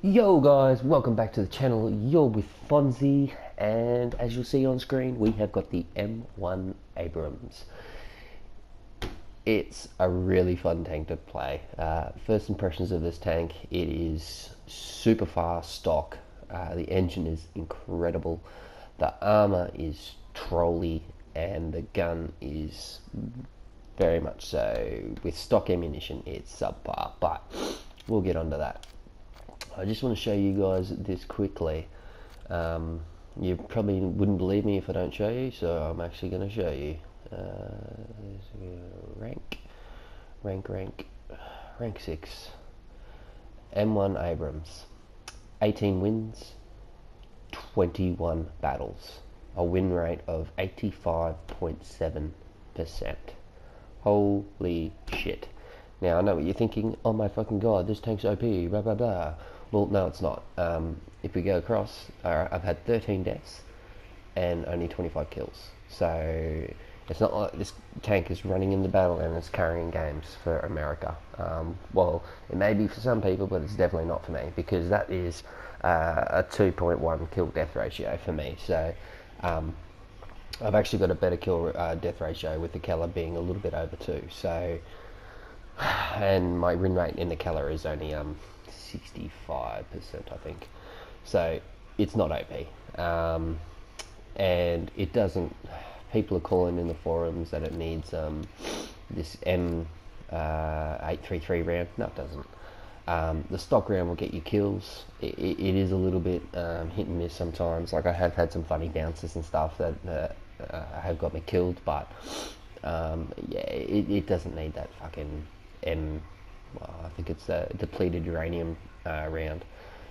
Yo guys, welcome back to the channel. You're with Fonzie, and as you'll see on screen, we have got the M1 Abrams. It's a really fun tank to play. First impressions of this tank, it is super fast stock. The engine is incredible. The armor is trolly, and the gun is very much so. With stock ammunition, it's subpar, but we'll get onto that. I just want to show you guys this quickly. You probably wouldn't believe me if I don't show you, so I'm actually going to show you. Rank 6. M1 Abrams. 18 wins, 21 battles. A win rate of 85.7%. Holy shit. Now, I know what you're thinking, oh my fucking god, this tank's OP, blah blah blah. Well, no, it's not. If we go across, I've had 13 deaths and only 25 kills. So it's not like this tank is running in the battle and it's carrying games for America. Well, it may be for some people, but it's definitely not for me, because that is a 2.1 kill death ratio for me. So I've actually got a better kill death ratio with the Keller being a little bit over 2. So, and my win rate in the Keller is only 65%, I think. So it's not OP, and it doesn't. People are calling in the forums that it needs this M833 round. No, it doesn't. The stock round will get you kills. It is a little bit hit and miss sometimes. Like, I have had some funny bounces and stuff that have got me killed, but yeah, it doesn't need that fucking I think it's a depleted uranium round,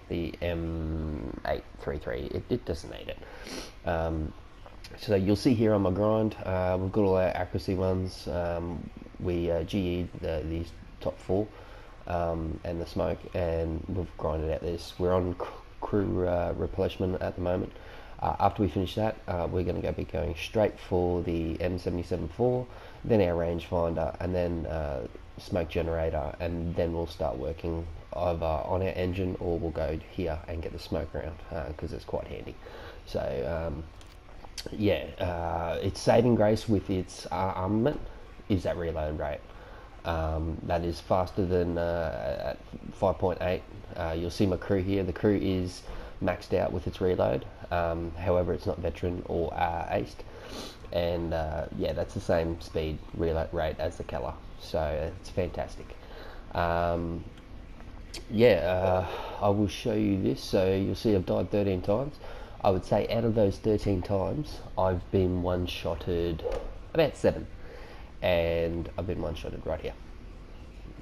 the M833. It doesn't need it. So you'll see here on my grind, we've got all our accuracy ones. We GE'd these top 4 and the smoke, and we've grinded out this. We're on crew replenishment at the moment. After we finish that, we're going to be going straight for the M77-4, then our rangefinder, and then smoke generator, and then we'll start working either on our engine, or we'll go here and get the smoke around, because it's quite handy. So yeah, its saving grace with its armament is that reload rate. That is faster than at 5.8. You'll see my crew here. The crew is maxed out with its reload. However, it's not veteran or aced, and yeah, that's the same speed reload rate as the Keller, so it's fantastic. Yeah, I will show you this. So you'll see I've died 13 times. I would say out of those 13 times, I've been one-shotted about 7, and I've been one-shotted right here.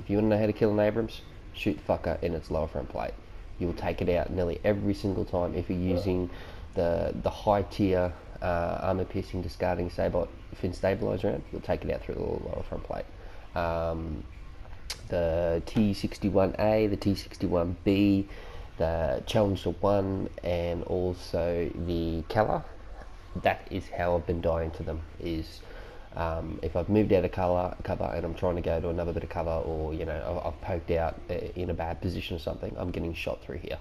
If you want to know how to kill an Abrams, shoot the fucker in its lower front plate. You'll take it out nearly every single time if you're using the high tier armor piercing discarding Sabot fin stabilizer round. You'll take it out through the lower front plate. The T61A, the T61B, the Challenger 1, and also the Keller. That is how I've been dying to them. Is if I've moved out of cover and I'm trying to go to another bit of cover, or you know, I've poked out in a bad position or something, I'm getting shot through here,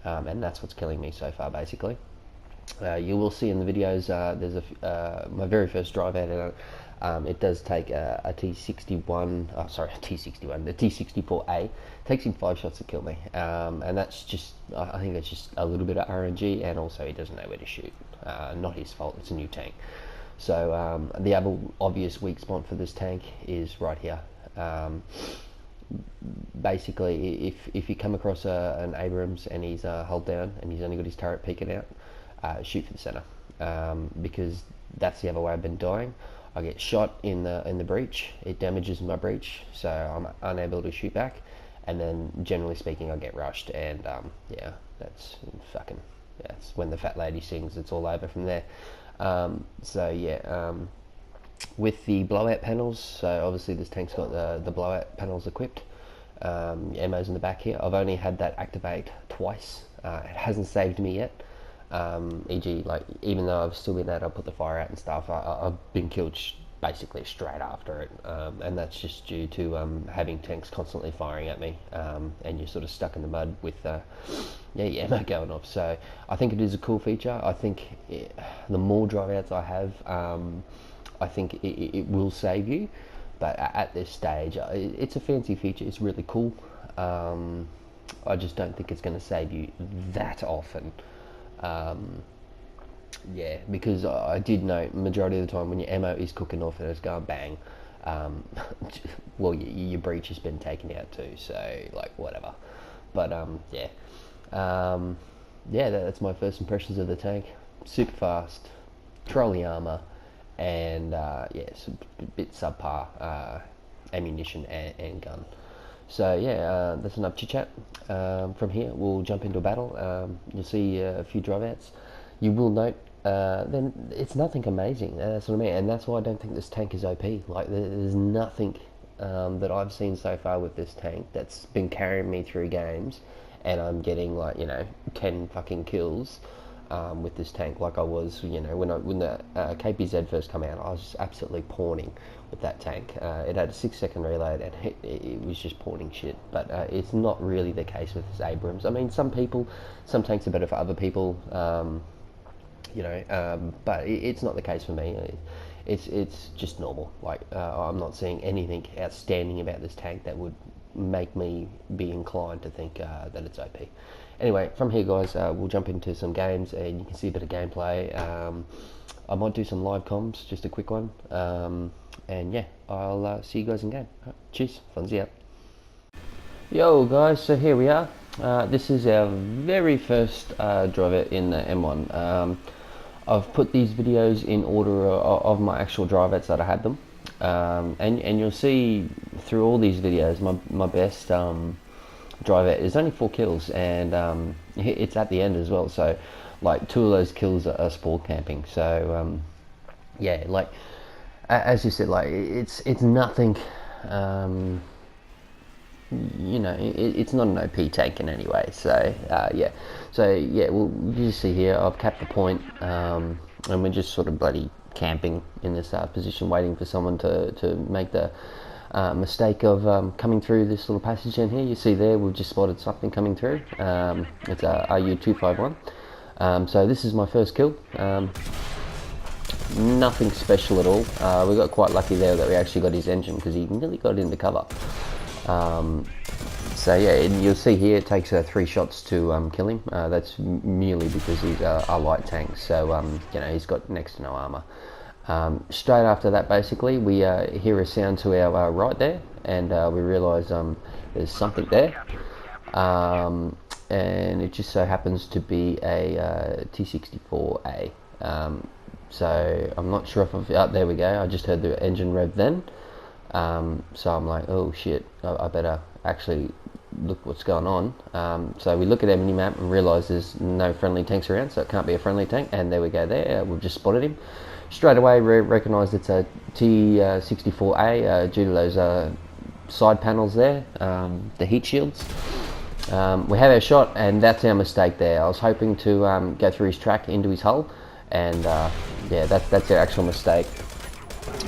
and that's what's killing me so far, basically. You will see in the videos, there's my very first drive out. It does take a T61, sorry, a T61, the T64A. It takes him 5 shots to kill me, and that's just, I think it's just a little bit of RNG, and also he doesn't know where to shoot. Not his fault, it's a new tank. So the other obvious weak spot for this tank is right here. Basically, if you come across an Abrams and he's hull down and he's only got his turret peeking out, shoot for the center, because that's the other way I've been dying. I get shot in the breach, it damages my breach, so I'm unable to shoot back, and then generally speaking I get rushed, and yeah, that's fucking, that's when the fat lady sings, it's all over from there. So yeah, with the blowout panels, so obviously this tank's got the blowout panels equipped. Ammo's in the back here. I've only had that activate twice. It hasn't saved me yet. E.g., like, even though I've still been able to put the fire out and stuff, I've been killed basically straight after it, and that's just due to having tanks constantly firing at me, and you're sort of stuck in the mud with your ammo going off. So I think it is a cool feature. I think the more drive outs I have, I think it will save you, but at this stage, it's a fancy feature. It's really cool. I just don't think it's going to save you that often. Yeah, because I did note majority of the time when your ammo is cooking off and it's going bang, well, your breach has been taken out too, so like whatever. But yeah, yeah, that's my first impressions of the tank. Super fast, trolley armor, and yeah, it's a bit subpar ammunition and gun. So yeah, that's enough chit chat. From here, we'll jump into a battle. You'll see a few drive outs. You will note, then it's nothing amazing. That's what I mean, and that's why I don't think this tank is OP. Like there's nothing that I've seen so far with this tank that's been carrying me through games, and I'm getting like 10 fucking kills with this tank, like I was when the KPZ first came out. I was just absolutely pawning with that tank. It had a 6-second reload and it was just pawning shit, but it's not really the case with this Abrams. I mean, some tanks are better for other people, but it's not the case for me. It's just normal. Like I'm not seeing anything outstanding about this tank that would make me be inclined to think that it's OP. Anyway, from here, guys, we'll jump into some games and you can see a bit of gameplay. I might do some live comms, just a quick one. And yeah, I'll see you guys in game. Right, cheers, Funzy out. Yo guys, so here we are. This is our very first driver in the M1. I've put these videos in order of my actual drive outs that I had them. And you'll see through all these videos, my best drive out is only 4 kills, and it's at the end as well. So like 2 of those kills are spore camping. So yeah, like as you said, like it's nothing. It's not an OP tank in any way. So yeah, well, you see here I've capped the point, and we're just sort of bloody camping in this position, waiting for someone to make the mistake of coming through this little passage in here. You see there, we've just spotted something coming through. It's a RU-251. So this is my first kill. Nothing special at all. We got quite lucky there that we actually got his engine, because he nearly got into cover. So yeah, and you'll see here it takes 3 shots to kill him. That's merely because he's a light tank, so he's got next to no armor. Straight after that, basically, we hear a sound to our right there, and we realise there's something there, and it just so happens to be a T-64A. So I'm not sure if there we go. I just heard the engine rev then, so I'm like, oh shit, I better actually look what's going on. So we look at our mini-map and realise there's no friendly tanks around, so it can't be a friendly tank, and there we go there. We've just spotted him. Straight away recognised it's a T-64A due to those side panels there, the heat shields. We have our shot, and that's our mistake there. I was hoping to go through his track into his hull, and yeah, that's our actual mistake.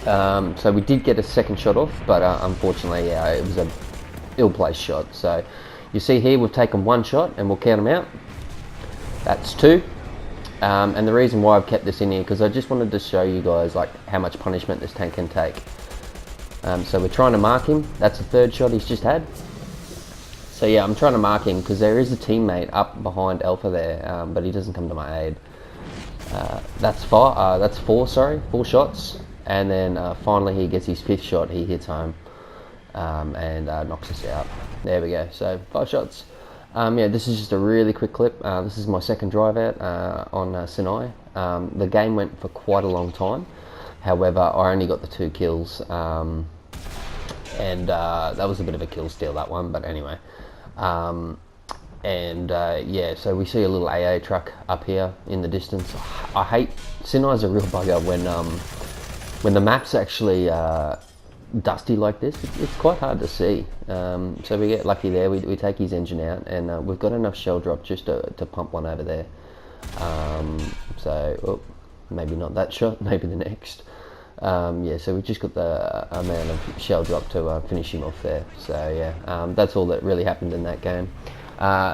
So we did get a second shot off, but unfortunately, yeah, it was a ill-placed shot. So you see here we've taken 1 shot, and we'll count them out. That's 2. And the reason why I've kept this in here, because I just wanted to show you guys like how much punishment this tank can take. So we're trying to mark him. That's the 3rd shot he's just had. So yeah, I'm trying to mark him because there is a teammate up behind Alpha there, but he doesn't come to my aid. That's 4 shots, and then finally he gets his 5th shot. He hits home and knocks us out. There we go. So 5 shots. Yeah, this is just a really quick clip. This is my second drive out on Sinai. The game went for quite a long time. However, I only got the 2 kills, and that was a bit of a kill steal, that one. But anyway, yeah, so we see a little AA truck up here in the distance. I hate Sinai's a real bugger when the map's actually dusty like this. It's quite hard to see. So we get lucky there. We take his engine out, and we've got enough shell drop just to pump one over there. So maybe not that shot, maybe the next. Yeah, so we just got the amount of shell drop to finish him off there. So yeah, that's all that really happened in that game.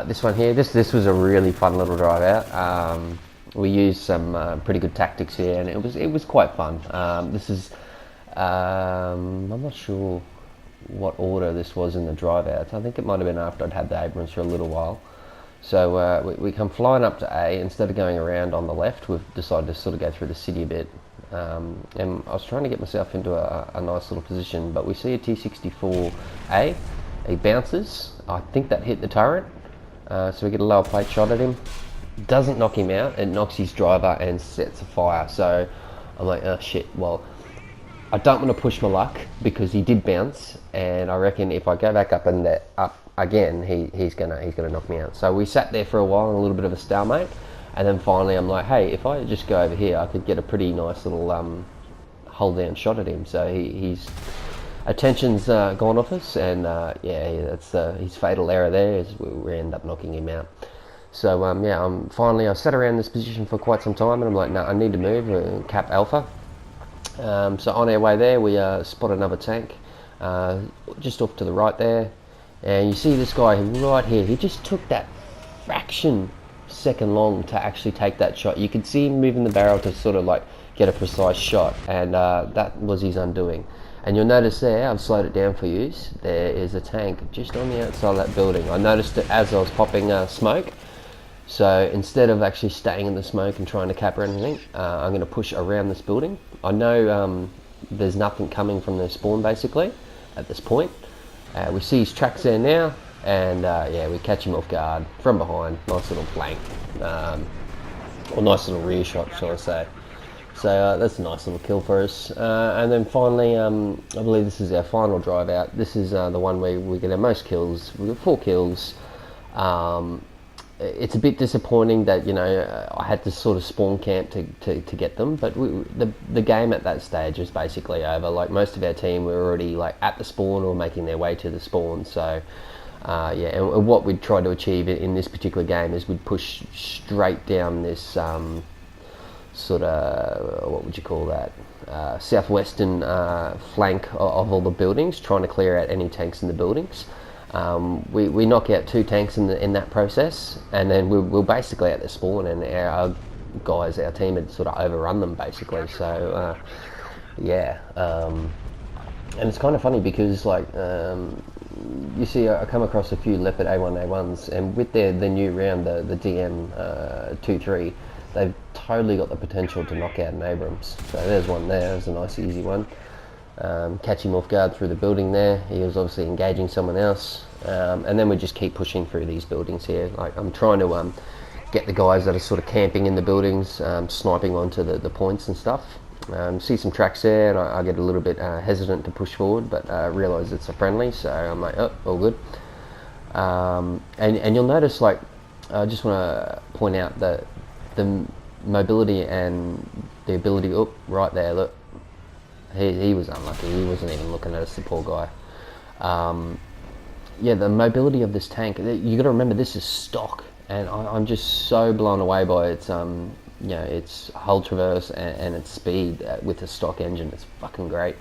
This one here, this was a really fun little drive out. We used some pretty good tactics here, and it was quite fun. This is I'm not sure what order this was in the drive outs. I think it might have been after I'd had the Abrams for a little while. So we come flying up to A. Instead of going around on the left, we've decided to sort of go through the city a bit. And I was trying to get myself into a nice little position, but we see a T-64A. He bounces. I think that hit the turret. So we get a lower plate shot at him. Doesn't knock him out. It knocks his driver and sets a fire. So I'm like, oh shit, well, I don't want to push my luck because he did bounce, and I reckon if I go back up again, he's gonna knock me out. So we sat there for a while in a little bit of a stalemate, and then finally I'm like, hey, if I just go over here, I could get a pretty nice little hold down shot at him. So he's attention's gone off us, and yeah, that's his fatal error there is we end up knocking him out. So yeah, finally I sat around this position for quite some time, and I'm like, no, I need to move, cap alpha. So on our way there, we spot another tank just off to the right there, and you see this guy right here. He just took that fraction second long to actually take that shot. You could see him moving the barrel to sort of like get a precise shot, and that was his undoing. And you'll notice there, I've slowed it down for you, there is a tank just on the outside of that building. I noticed it as I was popping smoke. So instead of actually staying in the smoke and trying to cap or anything, I'm going to push around this building. I know there's nothing coming from their spawn basically at this point. We see his tracks there now, and yeah, we catch him off guard from behind. Nice little flank, or nice little rear shot, shall I say. So that's a nice little kill for us. And then finally, I believe this is our final drive out. This is the one where we get our most kills. We got 4 kills. It's a bit disappointing that, you know, I had to sort of spawn camp to get them, but the game at that stage was basically over. Like, most of our team were already like at the spawn or making their way to the spawn. So yeah, and what we'd try to achieve in this particular game is we'd push straight down this sort of, what would you call that, southwestern flank of all the buildings, trying to clear out any tanks in the buildings. We knock out 2 tanks in that process, and then we're basically at the spawn, and our guys, our team had sort of overrun them basically. So yeah, and it's kind of funny because like you see, I come across a few Leopard A1A1s, and with the new round, the DM 2.3, they've totally got the potential to knock out an Abrams. So there's one there. There's a nice easy one. Catch him off guard through the building there. He was obviously engaging someone else, and then we just keep pushing through these buildings here. Like, I'm trying to get the guys that are sort of camping in the buildings, sniping onto the points and stuff. See some tracks there, and I get a little bit hesitant to push forward, but realise it's a friendly, so I'm like, oh, all good. And you'll notice, like, I just want to point out that the mobility and the ability, oh, right there, look. He was unlucky. He wasn't even looking at us, the poor guy. Yeah, the mobility of this tank, you got to remember, this is stock, and I'm just so blown away by its you know, its hull traverse and its speed with a stock engine. It's fucking great.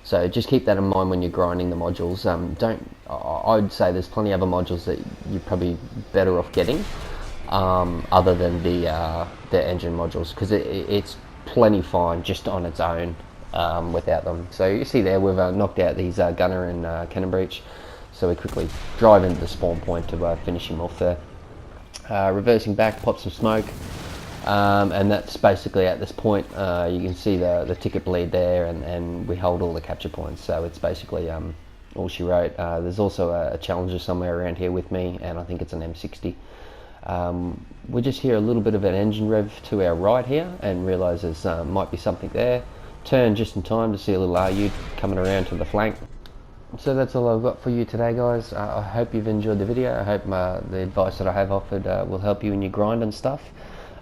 So just keep that in mind when you're grinding the modules. I'd say there's plenty of other modules that you're probably better off getting, other than the engine modules, because it's plenty fine just on its own. Without them. So you see there, we've knocked out these gunner and cannon breech, so we quickly drive into the spawn point to finish him off there. Reversing back, pop some smoke, and that's basically at this point. You can see the ticket bleed there, and we hold all the capture points, so it's basically all she wrote. There's also a Challenger somewhere around here with me, and I think it's an M60. We just hear a little bit of an engine rev to our right here, and realise there's might be something there. Turn just in time to see a little RU coming around to the flank. So that's all I've got for you today, guys. I hope you've enjoyed the video. I hope the advice that I have offered will help you in your grind and stuff.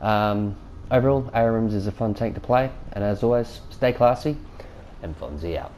Overall, Abrams is a fun tank to play, and as always, stay classy, and Fonzie out.